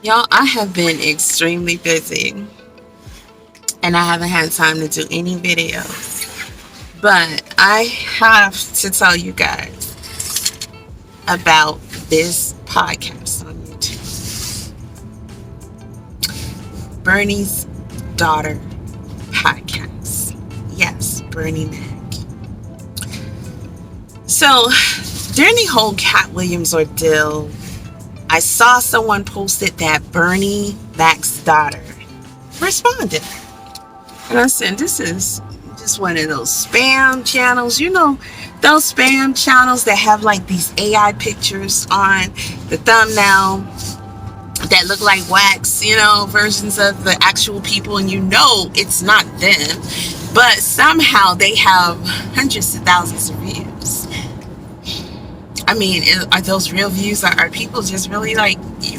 Y'all, I have been extremely busy and I haven't had time to do any videos. But I have to tell you guys about this podcast on YouTube, Bernie's Daughter Podcast. Yes, Bernie Mac. So, during the whole Cat Williams ordeal, I saw someone posted that Bernie Mac's daughter responded. And I said, this is just one of those spam channels. You know, those spam channels that have like these AI pictures on the thumbnail that look like wax, versions of the actual people, and it's not them. But somehow they have hundreds of thousands of views. I mean, are those real views? Are people just really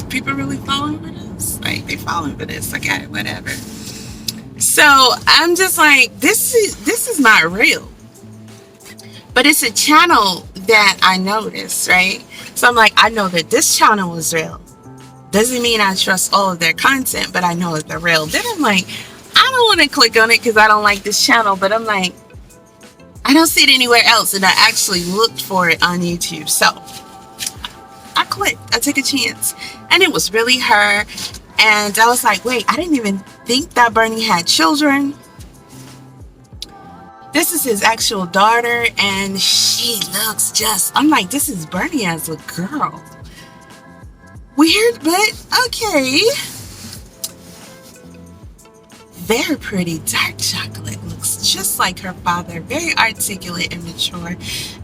people really following for this? Like, they following for this. Okay, whatever. So I'm just like, this is not real. But it's a channel that I noticed, right? So I'm like, I know that this channel is real. Doesn't mean I trust all of their content, but I know that they're real. Then I'm like, I don't want to click on it because I don't like this channel. But I'm like, I don't see it anywhere else. And I actually looked for it on YouTube. So I clicked. I took a chance. And it was really her. And I was like, wait, I didn't even think that Bernie had children. This is his actual daughter. And she looks I'm like, this is Bernie as a girl. Weird, but okay. Very pretty. Dark chocolate. Looks just like her father. Very articulate and mature.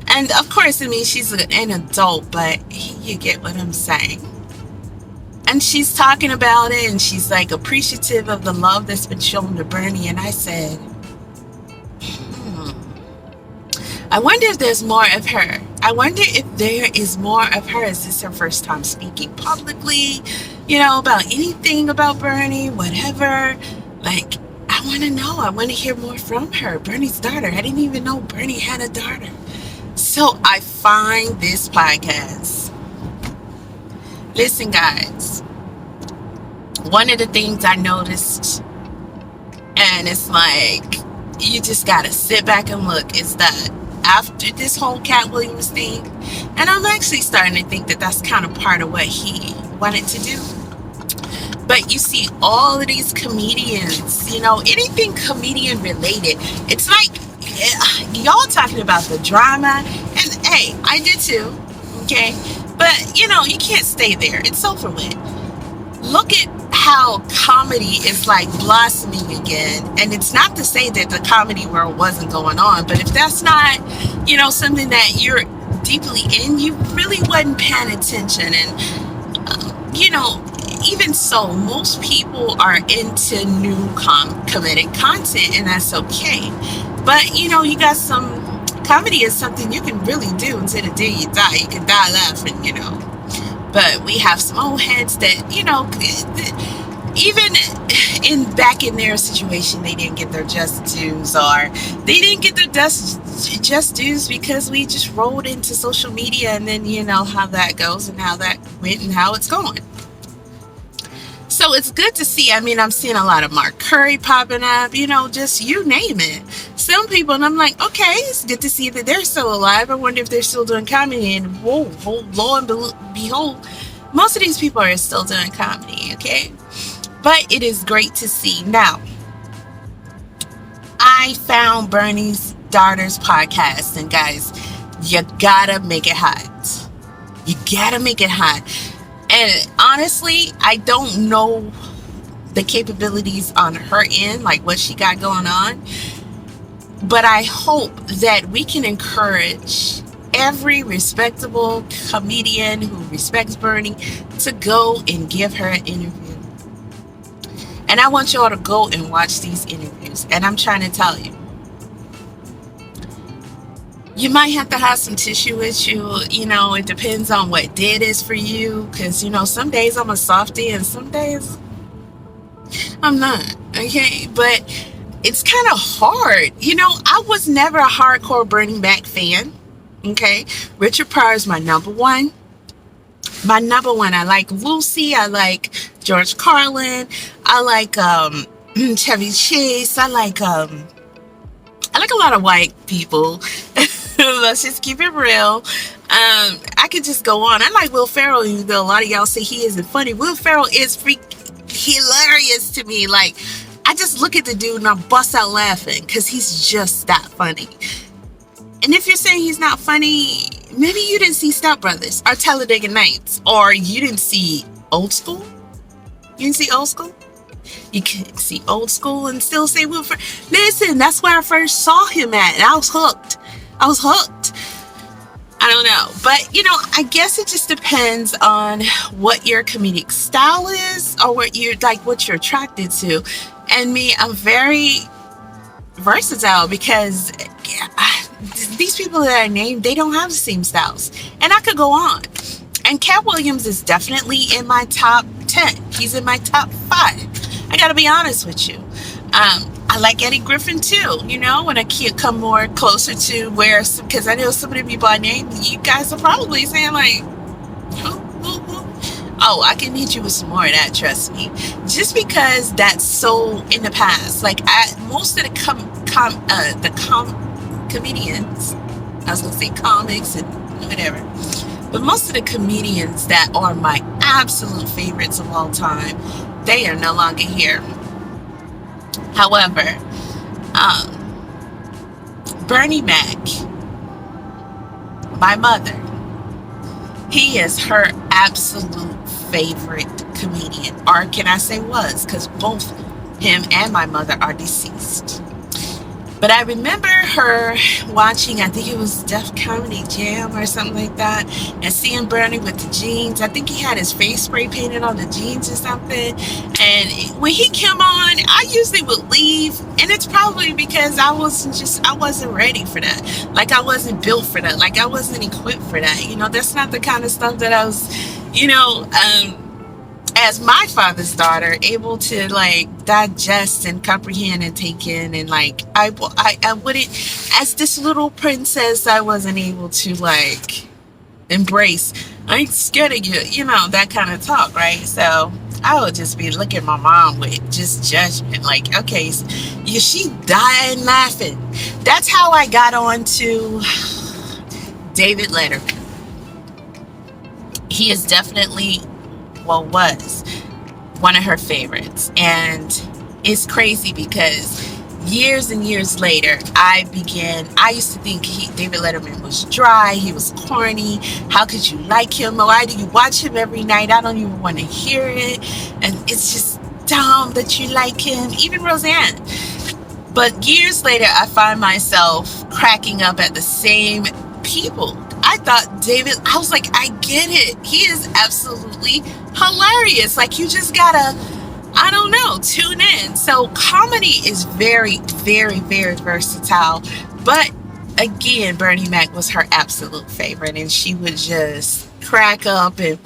And of course, I mean, she's an adult, but you get what I'm saying. And she's talking about it, and she's like appreciative of the love that's been shown to Bernie. And I said, I wonder if there's more of her. I wonder if there is more of her. Is this her first time speaking publicly, about anything about Bernie, whatever? Like, I want to know. I want to hear more from her. Bernie's daughter. I didn't even know Bernie had a daughter. So I find this podcast. Listen, guys. One of the things I noticed, and it's like, you just got to sit back and look, is that after this whole Cat Williams thing, and I'm actually starting to think that that's kind of part of what he wanted to do. But you see all of these comedians, anything comedian related, it's like, y'all talking about the drama, and hey, I did too, okay? But, you can't stay there. It's over with. Look at how comedy is like blossoming again. And it's not to say that the comedy world wasn't going on, but if that's not, something that you're deeply in, you really wasn't paying attention. And, even so, most people are into new comedic content, and that's okay. But, you got comedy is something you can really do until the day you die. You can die laughing, But we have some old heads that, even back in their situation, they didn't get their just dues, or they didn't get their just dues because we just rolled into social media, and then how that goes and how that went and how it's going. So it's good to see. I mean, I'm seeing a lot of Mark Curry popping up, just you name it. Some people, and I'm like, okay, it's good to see that they're still alive. I wonder if they're still doing comedy. And lo and behold, most of these people are still doing comedy, okay? But it is great to see. Now, I found Bernie's daughter's podcast, and guys, you gotta make it hot. You gotta make it hot. And honestly, I don't know the capabilities on her end, like what she got going on. But I hope that we can encourage every respectable comedian who respects Bernie to go and give her an interview. And I want y'all to go and watch these interviews. And I'm trying to tell you, you might have to have some tissue with you. It depends on what day it is for you. Because, some days I'm a softie and some days I'm not. Okay? But it's kind of hard. I was never a hardcore Bernie Mac fan. Okay? Richard Pryor is my number one. I like Lucy. I like George Carlin. I like Chevy Chase. I like a lot of white people. Let's just keep it real. I could just go on. I like Will Ferrell, even though a lot of y'all say he isn't funny. Will Ferrell is hilarious to me. Like, I just look at the dude and I bust out laughing because he's just that funny. And if you're saying he's not funny, maybe you didn't see Step Brothers or Talladega Nights, or you didn't see Old School. You didn't see Old School? You can see Old School and still say Will Ferrell. Listen, that's where I first saw him at, and I was hooked. I don't know. But, I guess it just depends on what your comedic style is, or what you're attracted to. And me, I'm very versatile because these people that I named, they don't have the same styles. And I could go on. And Cat Williams is definitely in my top 10. He's in my top 5. I gotta be honest with you. I like Eddie Griffin too, when I can't come more closer to because I know some of the people I named, you guys are probably saying like, oh, I can hit you with some more of that, trust me. Just because that's so in the past. Like, most of the comedians, I was gonna say comics and whatever, but most of the comedians that are my absolute favorites of all time, they are no longer here. However, Bernie Mac, my mother, he is her absolute favorite comedian. Or can I say was? Because both him and my mother are deceased. But I remember her watching, I think it was Def Comedy Jam or something like that, and seeing Bernie with the jeans. I think he had his face spray painted on the jeans or something. And when he came on, I usually would leave. And it's probably because I wasn't ready for that. Like, I wasn't built for that. Like, I wasn't equipped for that. That's not the kind of stuff that I was, as my father's daughter, able to like digest and comprehend and take in, and like I wouldn't, as this little princess, I wasn't able to like embrace. I ain't scared of you, that kind of talk, right? So I would just be looking at my mom with just judgment, like, okay, she dying laughing. That's how I got on to David Letterman. He is definitely, was one of her favorites. And it's crazy because years and years later, I used to think David Letterman was dry, he was corny. How could you like him? Why do you watch him every night? I don't even want to hear it. And it's just dumb that you like him. Even Roseanne. But years later, I find myself cracking up at the same people. I thought I was like, I get it. He is absolutely hilarious. Like, you just gotta, I don't know, tune in. So comedy is very, very, very versatile. But again, Bernie Mac was her absolute favorite. And she would just crack up and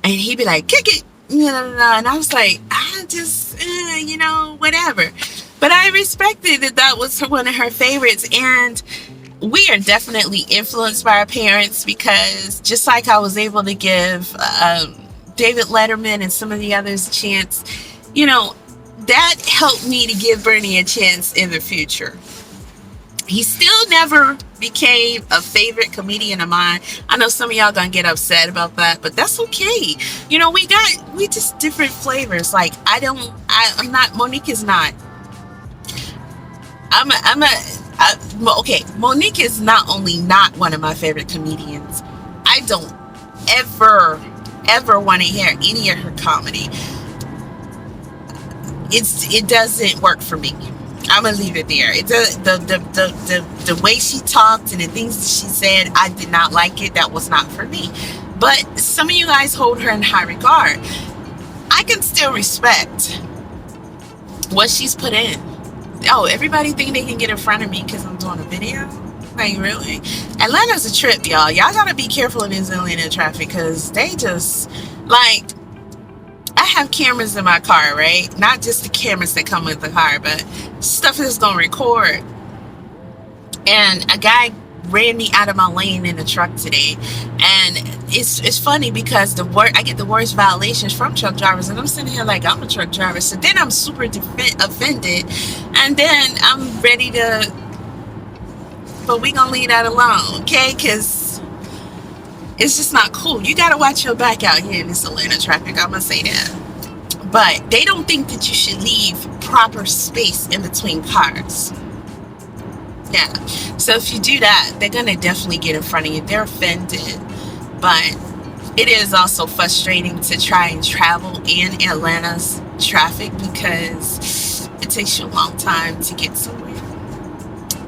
he'd be like, kick it. And I was like, I just, whatever. But I respected that was one of her favorites. And we are definitely influenced by our parents, because just like I was able to give David Letterman and some of the others a chance, that helped me to give Bernie a chance in the future. He still never became a favorite comedian of mine. I know some of y'all gonna get upset about that, but that's okay. We just different flavors. Like, I'm not, Monique is not. Okay, Monique is not only not one of my favorite comedians, I don't ever want to hear any of her comedy. It doesn't work for me. I'm gonna leave it there. The way she talked and the things that she said, I did not like it. That was not for me. But some of you guys hold her in high regard. I can still respect what she's put in. Oh, everybody think they can get in front of me because I'm doing a video? Like, really? Atlanta's a trip, y'all. Y'all gotta be careful in this Atlanta traffic, because they just, like, I have cameras in my car, right? Not just the cameras that come with the car, but stuff that's gonna record. And a guy ran me out of my lane in the truck today. And it's funny because I get the worst violations from truck drivers, and I'm sitting here like I'm a truck driver. So then I'm super offended, and then I'm ready to. But we gonna leave that alone, okay? Because it's just not cool. You gotta watch your back out here in this Atlanta traffic. I'm gonna say that. But they don't think that you should leave proper space in between cars. Yeah. So if you do that, they're going to definitely get in front of you. They're offended. But it is also frustrating to try and travel in Atlanta's traffic because it takes you a long time to get somewhere,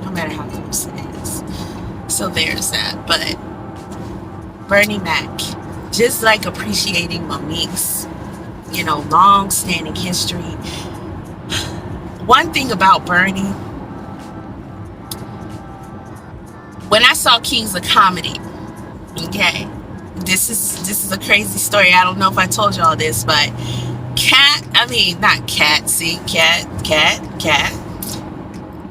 no matter how close it is. So there's that. But Bernie Mac, just like appreciating Monique's, long-standing history. One thing about Bernie, when I saw Kings of Comedy, okay, this is a crazy story. I don't know if I told y'all this, but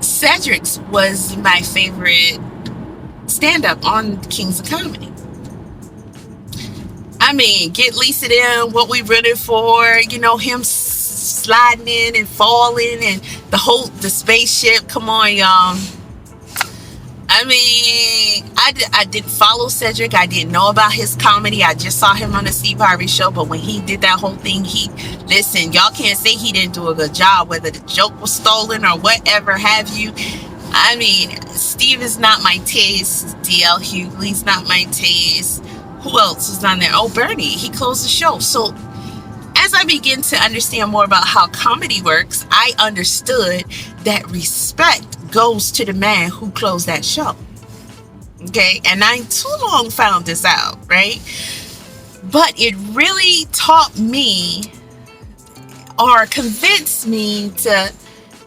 Cedric's was my favorite stand-up on Kings of Comedy. I mean, get Lisa in, what we rooting for, him sliding in and falling and the spaceship. Come on, y'all. I mean, I didn't follow Cedric. I didn't know about his comedy. I just saw him on the Steve Harvey show. But when he did that whole thing, listen, y'all can't say he didn't do a good job, whether the joke was stolen or whatever have you. I mean, Steve is not my taste. DL Hughley's not my taste. Who else was on there? Oh, Bernie. He closed the show. So as I begin to understand more about how comedy works, I understood that respect goes to the man who closed that show. Okay? And I ain't too long found this out, right? But it really taught me or convinced me to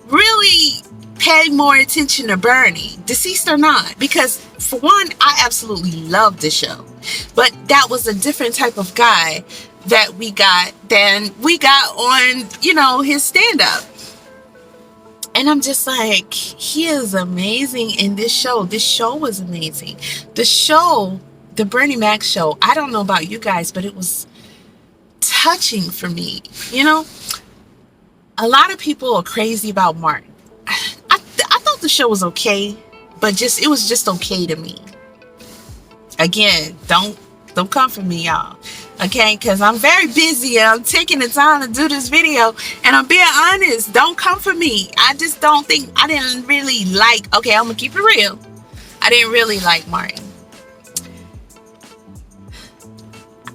really pay more attention to Bernie, deceased or not. Because for one, I absolutely loved the show. But that was a different type of guy that we got than we got on, his stand-up. And I'm just like, he is amazing in this show. This show was amazing. The Bernie Mac show, I don't know about you guys, but it was touching for me. A lot of people are crazy about Martin. I thought the show was okay, but it was just okay to me. Again, don't come for me, y'all. Okay, because I'm very busy and I'm taking the time to do this video, and I'm being honest. Don't come for me. I just don't think I didn't really like. Okay, I'm gonna keep it real. I didn't really like Martin.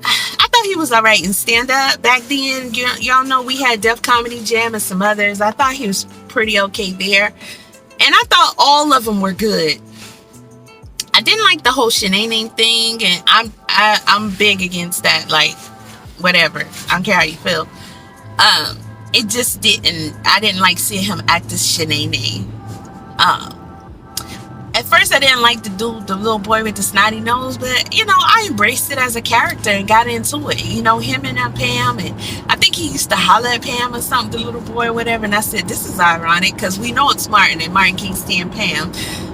I thought he was all right in stand-up back then. Y'all know we had Def Comedy Jam and some others. I thought he was pretty okay there, and I thought all of them were good. I didn't like the whole Shanae thing, and I'm big against that. Like, whatever. I don't care how you feel. It just didn't. I didn't like seeing him act as Shanae. At first, I didn't like the dude, the little boy with the snotty nose, but I embraced it as a character and got into it. Him and Pam, and I think he used to holler at Pam or something, the little boy or whatever. And I said, this is ironic because we know it's Martin and Martin can't stand Pam.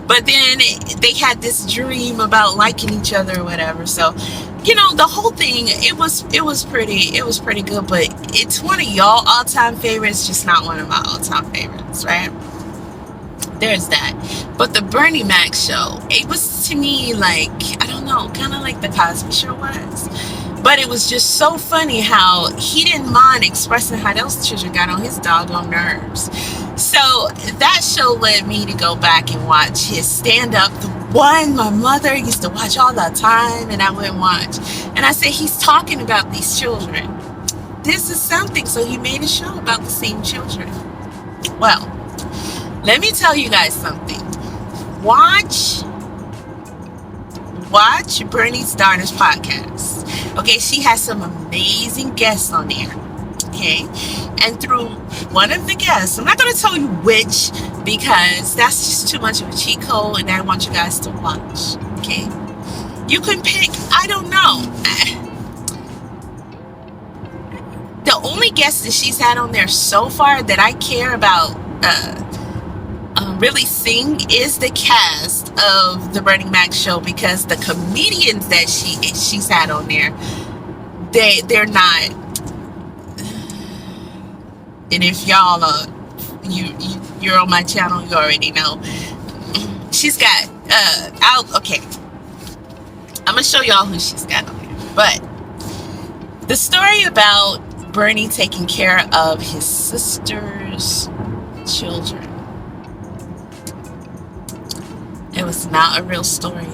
But then they had this dream about liking each other or whatever. So, the whole thing, it was pretty good. But it's one of y'all all-time favorites, just not one of my all-time favorites, right? There's that. But the Bernie Mac show, it was to me like, I don't know, kind of like the Cosby Show was. But it was just so funny how he didn't mind expressing how those children got on his doggone nerves. So that show led me to go back and watch his stand-up, the one my mother used to watch all the time, and I wouldn't watch. And I said, he's talking about these children. This is something. So he made a show about the same children. Well, let me tell you guys something. Watch Bernie's daughter's podcast. Okay, she has some amazing guests on there. Okay, and through one of the guests, I'm not going to tell you which because that's just too much of a cheat code, and I want you guys to watch. Okay, you can pick. I don't know. The only guest that she's had on there so far that I care about really seeing is the cast of the Bernie Mac show because the comedians that she's had on there, they're not. And if y'all you're on my channel, you already know. She's got okay. I'm gonna show y'all who she's got on here. But the story about Bernie taking care of his sister's children. It was not a real story.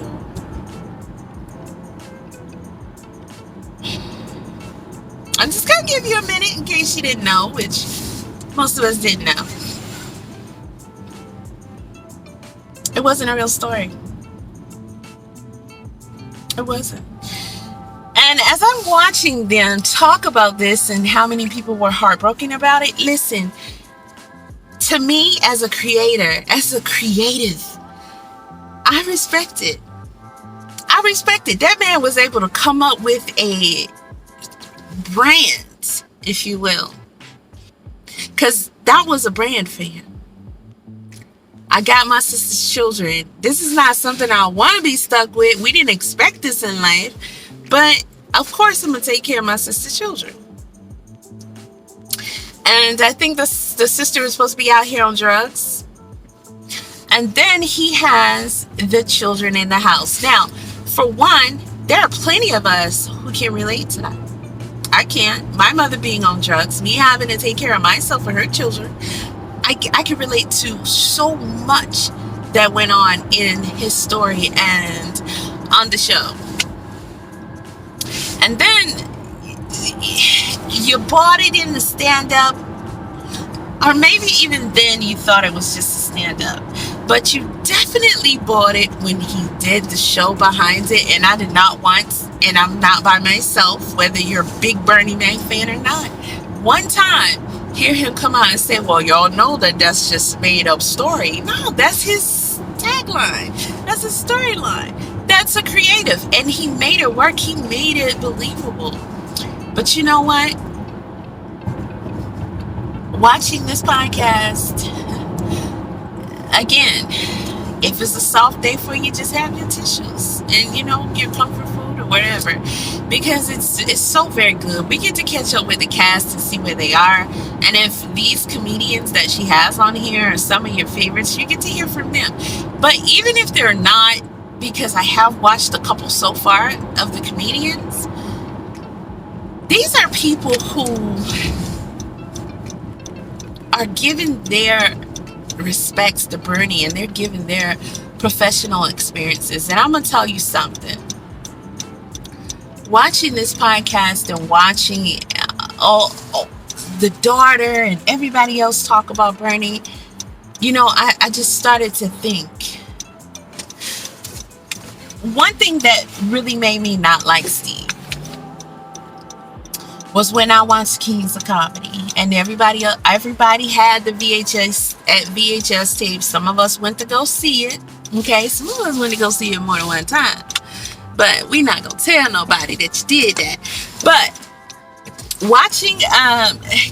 I'm just gonna give you a minute in case you didn't know, which most of us didn't know. It wasn't a real story. It wasn't. And as I'm watching them talk about this and how many people were heartbroken about it, listen, to me as a creator, as a creative, I respect it. I respect it. That man was able to come up with a brand, if you will. Because that was a brand for him. I got my sister's children. This is not something I want to be stuck with. We didn't expect this in life. But of course I'm going to take care of my sister's children. And I think the sister is supposed to be out here on drugs. And then he has the children in the house. Now, for one, there are plenty of us who can relate to that. I can't. My mother being on drugs, me having to take care of myself and her children, I can relate to so much that went on in his story and on the show. And then you bought it in the stand-up, or maybe even then you thought it was just a stand-up, but you definitely bought it when he did the show behind it. And I did not once, and I'm not by myself, whether you're a big Bernie Mac fan or not, one time hear him come out and say, well, y'all know that that's just made up story. No, that's his tagline. That's his storyline. That's a creative, and he made it work. He made it believable. But you know what? Watching this podcast, again, if it's a soft day for you, just have your tissues and, your comfort food or whatever, because it's so very good. We get to catch up with the cast and see where they are. And if these comedians that she has on here are some of your favorites, you get to hear from them. But even if they're not, because I have watched a couple so far of the comedians, these are people who are giving their respects to Bernie, and they're giving their professional experiences. And I'm gonna tell you something, watching this podcast and watching all the daughter and everybody else talk about Bernie, I just started to think. One thing that really made me not like Steve was when I watched Kings of Comedy, and everybody had the VHS tape. Some of us went to go see it. Okay, some of us went to go see it more than one time. But we're not gonna tell nobody that you did that. But watching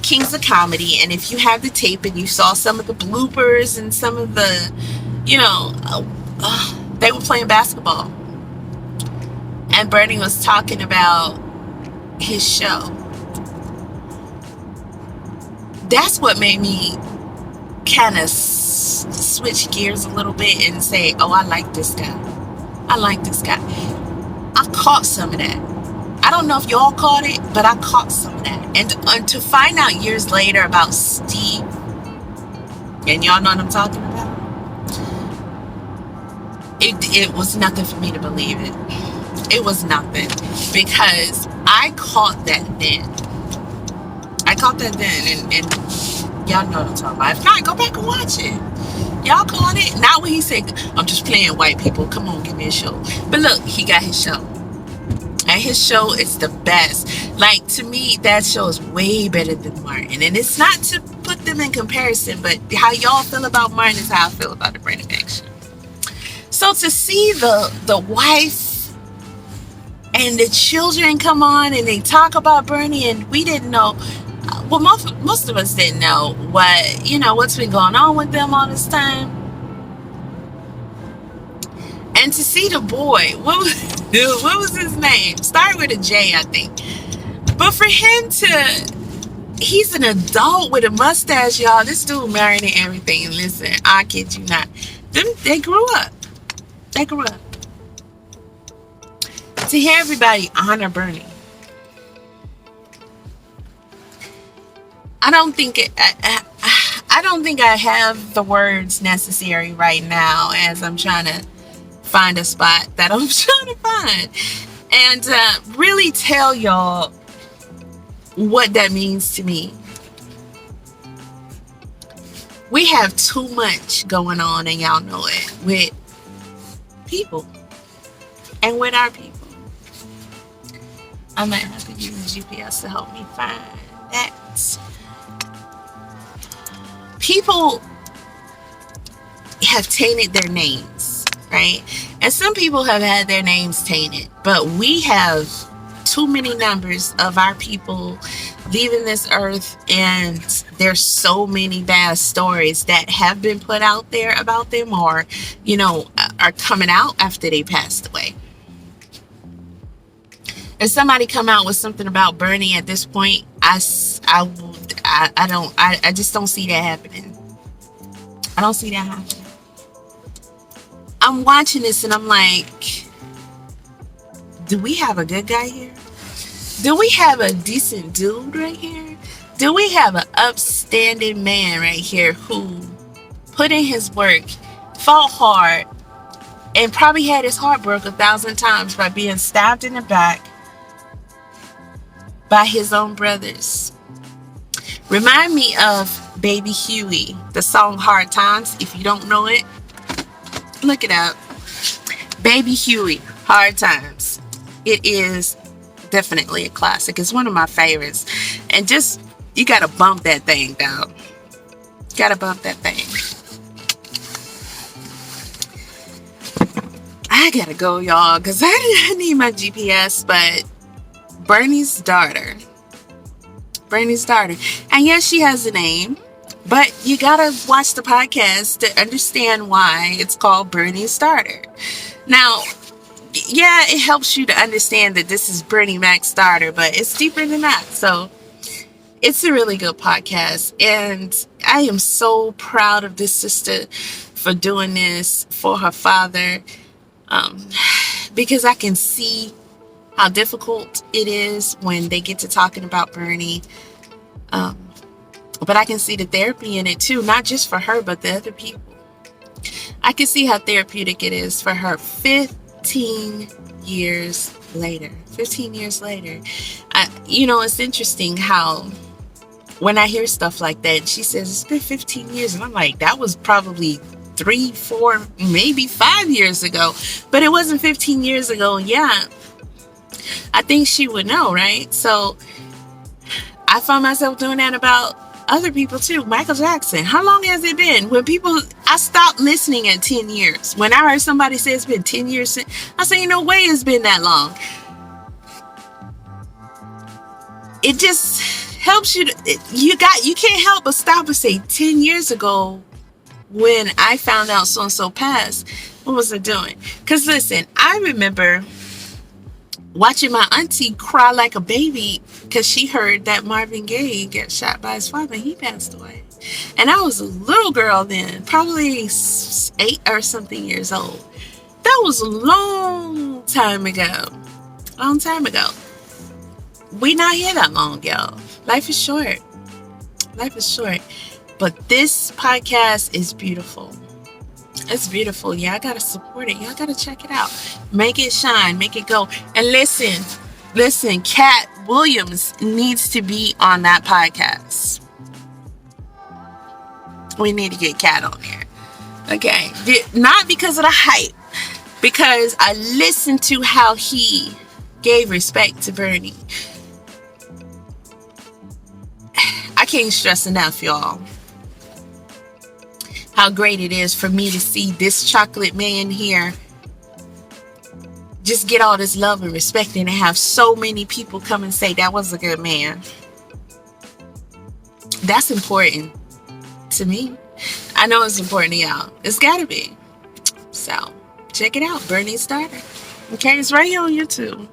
Kings of Comedy, and if you have the tape and you saw some of the bloopers and some of the, they were playing basketball, and Bernie was talking about his show. That's what made me kind of switch gears a little bit and say, oh, I like this guy. I like this guy. I caught some of that. I don't know if y'all caught it, but I caught some of that. And to find out years later about Steve, and y'all know what I'm talking about, it was nothing for me to believe it. It was nothing, because I caught that then. And y'all know what I'm talking about. If not, go back and watch it. Y'all caught it. Not when he said, I'm just playing white people. Come on, give me a show. But look, he got his show. And his show is the best. Like, to me, that show is way better than Martin. And it's not to put them in comparison, but how y'all feel about Martin is how I feel about the Bernie Mac show. So to see the wife and the children come on and they talk about Bernie, and we didn't know, well, most of us didn't know what's been going on with them all this time. And to see the boy, what was his name? Started with a J, I think. But for him to, he's an adult with a mustache, y'all. This dude married and everything. And listen, I kid you not. They grew up. They grew up. To hear everybody honor Bernie, I don't think I don't think I have the words necessary right now as I'm trying to find a spot that I'm trying to find and really tell y'all what that means to me. We have too much going on, and y'all know it, with people and with our people. I might have to use GPS to help me find that. People have tainted their names, right? And some people have had their names tainted, but we have too many numbers of our people leaving this earth, and there's so many bad stories that have been put out there about them, or are coming out after they passed away. If somebody come out with something about Bernie at this point, I just don't see that happening. I don't see that happening. I'm watching this and I'm like, do we have a good guy here? Do we have a decent dude right here? Do we have an upstanding man right here who put in his work, fought hard, and probably had his heart broke 1,000 times by being stabbed in the back by his own brothers? Remind me of Baby Huey, the song Hard Times. If you don't know it, look it up. Baby Huey, Hard Times. It is definitely a classic. It's one of my favorites. And just, you gotta bump that thing down. Gotta bump that thing. I gotta go, y'all, because I need my GPS, but Bernie's daughter. And yes, she has a name, but you gotta watch the podcast to understand why it's called Bernie's daughter. Now, yeah, it helps you to understand that this is Bernie Mac's daughter, but it's deeper than that. So it's a really good podcast, and I am so proud of this sister for doing this for her father, because I can see how difficult it is when they get to talking about Bernie. But I can see the therapy in it too, not just for her, but the other people. I can see how therapeutic it is for her 15 years later. 15 years later. It's interesting how when I hear stuff like that, she says, it's been 15 years. And I'm like, that was probably 3, 4, maybe 5 years ago. But it wasn't 15 years ago. Yeah. I think she would know, right? So I found myself doing that about other people too. Michael Jackson. How long has it been? I stopped listening at 10 years. When I heard somebody say it's been 10 years, I say, no way it's been that long. It just helps you. You can't help but stop and say 10 years ago when I found out so-and-so passed. What was I doing? Because listen, I remember watching my auntie cry like a baby because she heard that Marvin Gaye got shot by his father and he passed away. And I was a little girl then, probably 8 or something years old. That was a long time ago. Long time ago. We not here that long, y'all. Life is short. Life is short. But this podcast is beautiful. It's beautiful. Y'all gotta support it. Y'all gotta check it out. Make it shine. Make it go. And listen, Cat Williams needs to be on that podcast. We need to get Cat on there. Okay. Not because of the hype. Because I listened to how he gave respect to Bernie. I can't stress enough, y'all, how great it is for me to see this chocolate man here just get all this love and respect and have so many people come and say that was a good man. That's important to me. I know it's important to y'all. It's gotta be. So Check it out, Bernie's daughter. Okay, it's right here on YouTube.